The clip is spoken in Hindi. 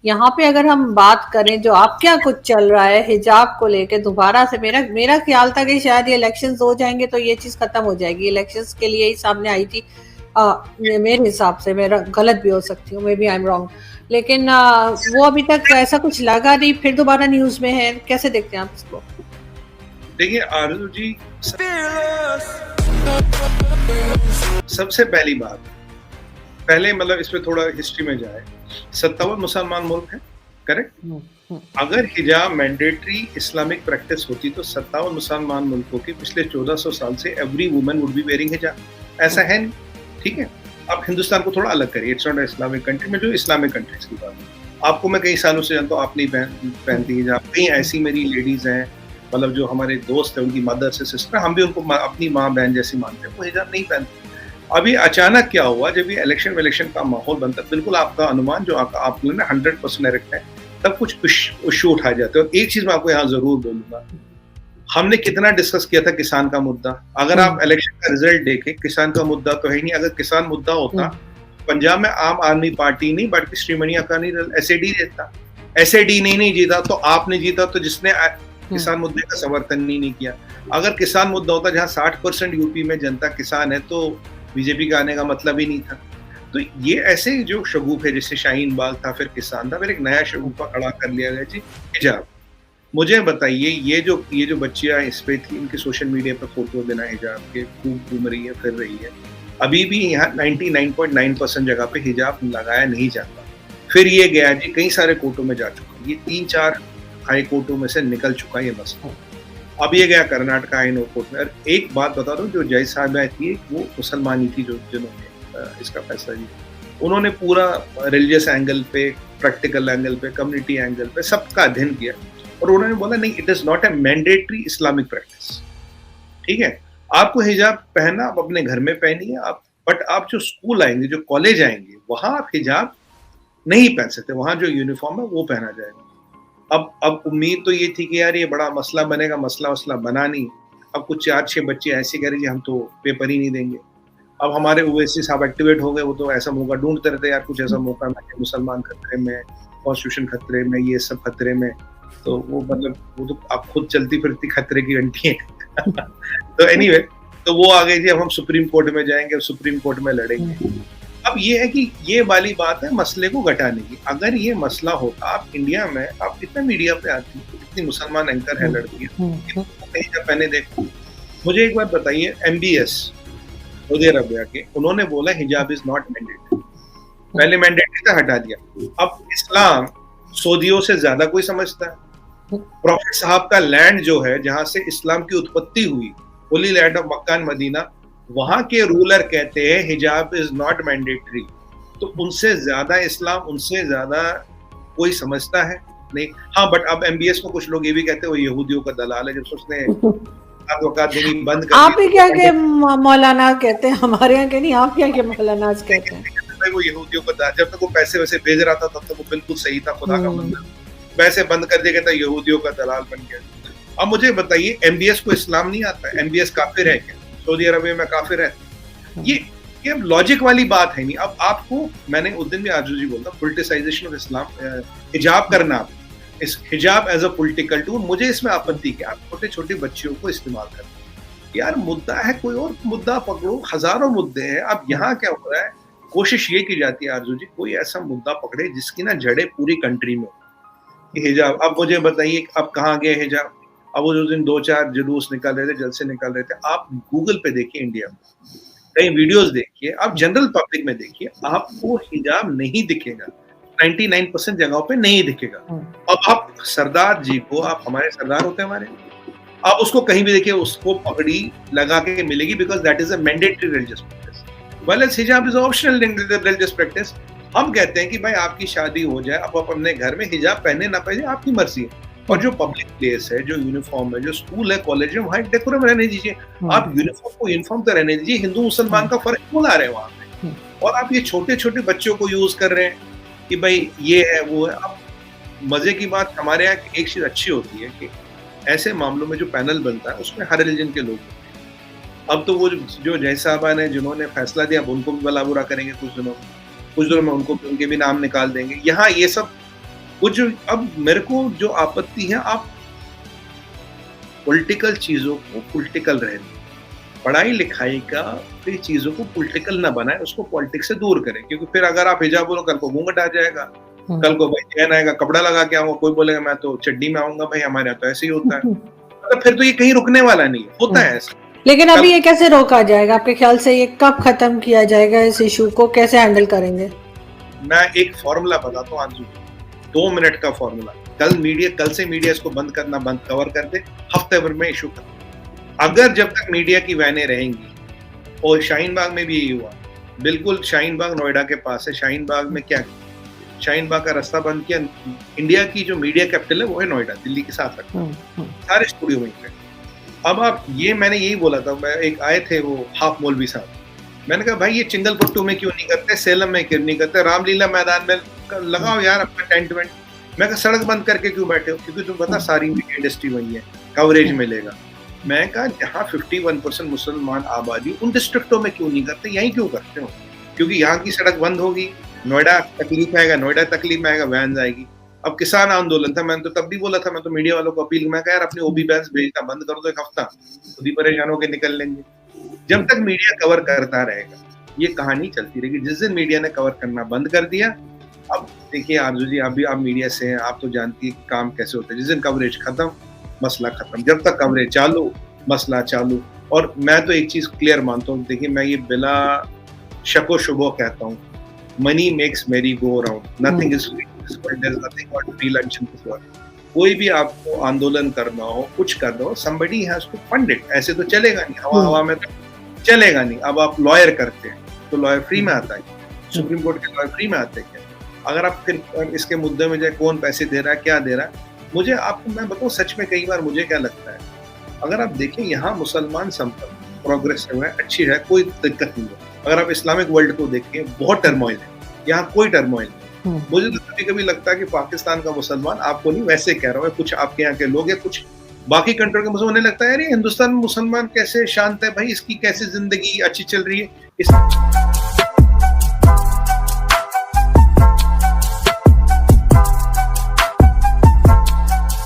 यहाँ पे अगर हम बात करें जो आप क्या कुछ चल रहा है हिजाब को लेके दोबारा से, मेरा मेरा ख्याल था कि शायद ये इलेक्शंस हो जाएंगे तो ये चीज खत्म हो जाएगी, इलेक्शंस के लिए ही सामने आई थी। मेरे हिसाब से, मेरा गलत भी हो सकती हूँ, maybe I am wrong, लेकिन वो अभी तक ऐसा कुछ लगा नहीं, फिर दोबारा न्यूज में है। कैसे देखते हैं आप इसको? देखिए आरजू जी, सबसे पहली बात, पहले मतलब इसमें थोड़ा हिस्ट्री में जाए, 57 मुसलमान मुल्क है, करेक्ट? अगर हिजाब मैंडेटरी इस्लामिक प्रैक्टिस होती तो 57 मुसलमान मुल्कों के पिछले 1400 साल से every woman would be wearing हिजाब। ऐसा है नहीं, ठीक है? अब हिंदुस्तान को थोड़ा अलग करिए, इट्स नॉट इस्लामिक कंट्री में, जो इस्लामिक कंट्रीज की बात है। आपको मैं कई सालों से जानता हूँ, आप नहीं पहनती हिजाब। कई ऐसी मेरी लेडीज हैं, मतलब जो हमारे दोस्त हैं, उनकी मदर से सिस्टर, हम भी उनको अपनी माँ बहन जैसी मानते हैं, वो हिजाब नहीं पहनते। अभी अचानक क्या हुआ, जब ये इलेक्शन का माहौल बनता है, बिल्कुल आपका अनुमान जो आपने ना 100% रखा है, तब कुछ इश्यू उठाए जाते हैं। और एक चीज मैं आपको यहाँ जरूर बोलूंगा, हमने कितना डिस्कस किया था किसान का मुद्दा। अगर आप इलेक्शन का रिजल्ट देखें, किसान का मुद्दा तो है नहीं। अगर किसान मुद्दा होता, पंजाब में आम आदमी पार्टी नहीं बल्कि श्रीमणी अकाली दल एसएडी जीता। एसएडी नहीं जीता तो आपने जीता, तो जिसने किसान मुद्दे का समर्थन नहीं किया। अगर किसान मुद्दा होता जहाँ 60% यूपी में जनता किसान है, तो बीजेपी का आने का मतलब ही नहीं था। तो ये ऐसे जो शगुफ है, जैसे शाहीन बाग था, फिर किसान था, फिर एक नया शगुफा खड़ा कर लिया गया जी, हिजाब। मुझे बताइए, ये जो बच्चियां इस पे थी, इनके सोशल मीडिया पर फोटो देना हिजाब के, खूब घूम रही है, फिर रही है। अभी भी यहाँ 99.9% जगह पे हिजाब लगाया नहीं जाता। फिर ये गया जी, कई सारे कोर्टों में जा चुका, ये 3-4 हाई कोर्टों में से निकल चुका ये मसला। अब ये गया कर्नाटक हाई कोर्ट में। और एक बात बता दूं, जो जय साहब थी, वो मुसलमानी थी, जिन्होंने इसका फैसला लिया। उन्होंने पूरा रिलीजियस एंगल पे, प्रैक्टिकल एंगल पे, कम्युनिटी एंगल पे सबका अध्ययन किया, और उन्होंने बोला नहीं, it is not a mandatory Islamic practice. ठीक है, आपको हिजाब पहना, आप अपने घर में पहनिए आप, बट आप जो स्कूल आएंगे, जो कॉलेज आएंगे, वहां आप हिजाब नहीं पहन सकते। वहां जो यूनिफॉर्म है वो पहना जाएगा। अब उम्मीद तो ये थी कि यार ये बड़ा मसला बनेगा, मसला बना नहीं। अब कुछ 4-6 बच्चे ऐसे कह रहे जी हम तो पेपर ही नहीं देंगे। अब हमारे ओवैसी साहब एक्टिवेट हो गए, वो तो ऐसा मौका ढूंढते रहते यार, कुछ ऐसा मौका मिले, मुसलमान खतरे में, कॉन्स्टिट्यूशन खतरे में, ये सब खतरे में। तो वो मतलब वो तो आप खुद चलती फिरती खतरे की घंटी है। तो एनीवे, तो वो आ गई जी, अब हम सुप्रीम कोर्ट में जाएंगे, सुप्रीम कोर्ट में लड़ेंगे। अब ये है कि ये वाली बात है मसले को घटाने की। अगर ये मसला होता, आप इंडिया में, आप कितना मीडिया पे आती है, कितनी मुसलमान एंकर है लड़कियां, जब पहले देखो। मुझे एक बात बताइए, MBS सऊदी अरबिया के, उन्होंने बोला हिजाब इज नॉट मैंडेटरी। पहले मैंडेटरी था, हटा दिया। अब इस्लाम सऊदियों से ज्यादा कोई समझता है। प्रॉफिट साहब का लैंड जो है, जहां से इस्लाम की उत्पत्ति हुई, holy land of Mecca and Medina, वहां के रूलर कहते हैं हिजाब इज नॉट मैंडेटरी। तो उनसे ज्यादा इस्लाम, उनसे ज्यादा कोई समझता है नहीं। हाँ, बट अब MBS को कुछ लोग ये भी कहते हैं वो यहूदियों का दलाल है, जब उसने वकात देनी बंद कर दी। आप ही क्या के मौलाना कहते हैं, हमारे यहाँ के नहीं, आप क्या के मौलाना कहते हैं? वो यहूदियों का, जब तक वो पैसे वैसे भेज रहा था तब तक वो बिल्कुल सही था, खुदा का बंदा। पैसे बंद कर दिया, कहता यहूदियों का दलाल बन गया। अब मुझे बताइए, MBS को इस्लाम नहीं आता है? MBS काफिर है क्या? सऊदी अरबिया में काफिर है? ये लॉजिक वाली बात है नहीं। अब आपको, मैंने उस दिन भी आजू जी बोलता, पॉलिटिसाइजेशन ऑफ इस्लाम, हिजाब करना, इस हिजाब एज अ पॉलिटिकल टूल, मुझे इसमें आपत्ति क्या? आप छोटे छोटे बच्चियों को इस्तेमाल करते, यार मुद्दा है, कोई और मुद्दा पकड़ो, हजारों मुद्दे हैं। अब यहाँ क्या हो रहा है, कोशिश ये की जाती है आरजू जी, कोई ऐसा मुद्दा पकड़े जिसकी ना जड़े पूरी कंट्री में हो। हिजाब, अब मुझे बताइए, अब कहाँ गए हिजाब? अब वो जो दिन 2-4 जुलूस निकल रहे थे, जलसे निकल रहे थे, आप गूगल पे देखिए, इंडिया में कई वीडियोस देखिए, आप जनरल पब्लिक में देखिए, आपको हिजाब नहीं दिखेगा। 99% जगहों पे नहीं दिखेगा। अब आप सरदार जी को, आप हमारे सरदार होते हैं हमारे, आप उसको कहीं भी देखिए, उसको पगड़ी लगा के मिलेगी, because that is a mandatory religious practice, whereas हिजाब इज ऑप्शनल रिलीजियस प्रैक्टिस। हम कहते हैं कि भाई आपकी शादी हो जाए, आप अपने घर में हिजाब पहने ना पहने आपकी मर्जी है, और जो पब्लिक प्लेस है, जो यूनिफॉर्म है, जो स्कूल है, कॉलेज है, वहाँ एक डेकोरम रहने दीजिए। आप यूनिफॉर्म को यूनिफॉर्म तो रहने दीजिए, हिंदू मुसलमान का फर्क क्यों ला रहे हैं वहाँ पे? और आप ये छोटे छोटे बच्चों को यूज कर रहे हैं कि भाई ये है वो है। अब मजे की बात, हमारे यहाँ एक चीज अच्छी होती है कि ऐसे मामलों में जो पैनल बनता है उसमें हर रिलीजन के लोग होते हैं। अब तो वो जो जय साहबा ने जिन्होंने फैसला दिया, उनको भी भला बुरा करेंगे कुछ दिनों में उनको उनके भी नाम निकाल देंगे। यहाँ ये सब वो जो अब मेरे को जो आपत्ति है, आप पॉलिटिकल चीजों को पॉलिटिकल रहने, पढ़ाई लिखाई का ये चीजों को पॉलिटिकल ना बनाए, उसको पॉलिटिक्स से दूर करें, क्योंकि फिर अगर आप हिजाब बोलो, कल को घूंघट आ जाएगा, कल को भाई चैन आएगा, कपड़ा लगा के आऊंगा, कोई बोलेगा मैं तो चड्डी में आऊंगा, भाई हमारे यहाँ तो ऐसे ही होता है, मतलब फिर तो ये कहीं रुकने वाला नहीं है, होता है ऐसा। लेकिन अभी ये कैसे रोका जाएगा आपके ख्याल से? ये कब खत्म किया जाएगा? इस इशू को कैसे हैंडल करेंगे? मैं एक फॉर्मूला बताता हूँ आंसू, 2 मिनट का फॉर्मूला। कल से मीडिया इसको बंद कवर कर दे, हफ्ते भर में इशू खत्म। अगर जब तक मीडिया की वैनें रहेंगी, और शाहीन बाग में भी यही हुआ, बिल्कुल शाहीन बाग नोएडा के पास है, शाहीन बाग में क्या, शाहीन बाग का रास्ता बंद किया। इंडिया की जो मीडिया कैपिटल है वो है नोएडा, दिल्ली के साथ रखा, सारे स्टूडियो वहीं पे। अब आप मैंने यही बोला था, मैं एक आए थे वो हाफ मौलवी साहब, मैंने कहा भाई ये चिंगलपट्टू में क्यों नहीं करते, सेलम में क्यों नहीं करते, रामलीला मैदान में लगाओ यार अपना टेंट वेंट। मैं कहा सड़क बंद करके क्यों बैठे हो, क्योंकि तुम पता सारी मीडिया इंडस्ट्री वही है, कवरेज मिलेगा। मैं कहा जहाँ 51% मुसलमान आबादी, उन डिस्ट्रिक्टों में क्यों नहीं करते, यहीं क्यों करते हो, क्योंकि यहाँ की सड़क बंद होगी, नोएडा तकलीफ में आएगा, वैन आएगी। अब किसान आंदोलन था, मैंने तो तब भी बोला था, मैं तो मीडिया वालों को अपील, मैं कहा यार अपनी ओबी बैग्स भेजना बंद कर दो, एक हफ्ता खुद ही परेशान होकर निकल लेंगे। जब तक मीडिया कवर करता रहेगा ये कहानी चलती रहेगी। जिस दिन मीडिया ने कवर करना बंद कर दिया, अब देखिए आरजू जी, आप मीडिया से हैं, आप तो जानती है काम कैसे होता है, जिस दिन कवरेज खत्म मसला खत्म, जब तक कवरेज चालू मसला चालू। और मैं तो एक चीज क्लियर मानता हूँ, देखिए मैं ये बिला शको शुबो कहता हूँ, money makes merry go around, nothing is free, there is nothing but free lunch in this world. कोई भी आपको आंदोलन करना हो, कुछ करना हो, somebody has to fund it, ऐसे तो चलेगा नहीं, हवा में तो चलेगा नहीं। अब आप लॉयर करते हैं तो लॉयर फ्री में आता है, सुप्रीम कोर्ट के लॉयर फ्री में आते हैं क्या? अगर आप फिर इसके मुद्दे में जाए कौन पैसे दे रहा है, क्या दे रहा है, मुझे आपको मैं बताऊं सच में, कई बार मुझे क्या लगता है, अगर आप देखें यहाँ मुसलमान संपर्क प्रोग्रेसिव है, अच्छी है, कोई दिक्कत नहीं है। अगर आप इस्लामिक वर्ल्ड को देखें, बहुत टर्मोइल है, यहाँ कोई टर्मोइल नहीं। मुझे तो कभी लगता है कि पाकिस्तान का मुसलमान, आपको नहीं वैसे कह रहा हूँ, कुछ आपके यहाँ के लोग या कुछ बाकी कंट्री के मुसलमान, लगता है यार ये हिंदुस्तान में मुसलमान कैसे शांत है भाई, इसकी कैसे जिंदगी अच्छी चल रही है।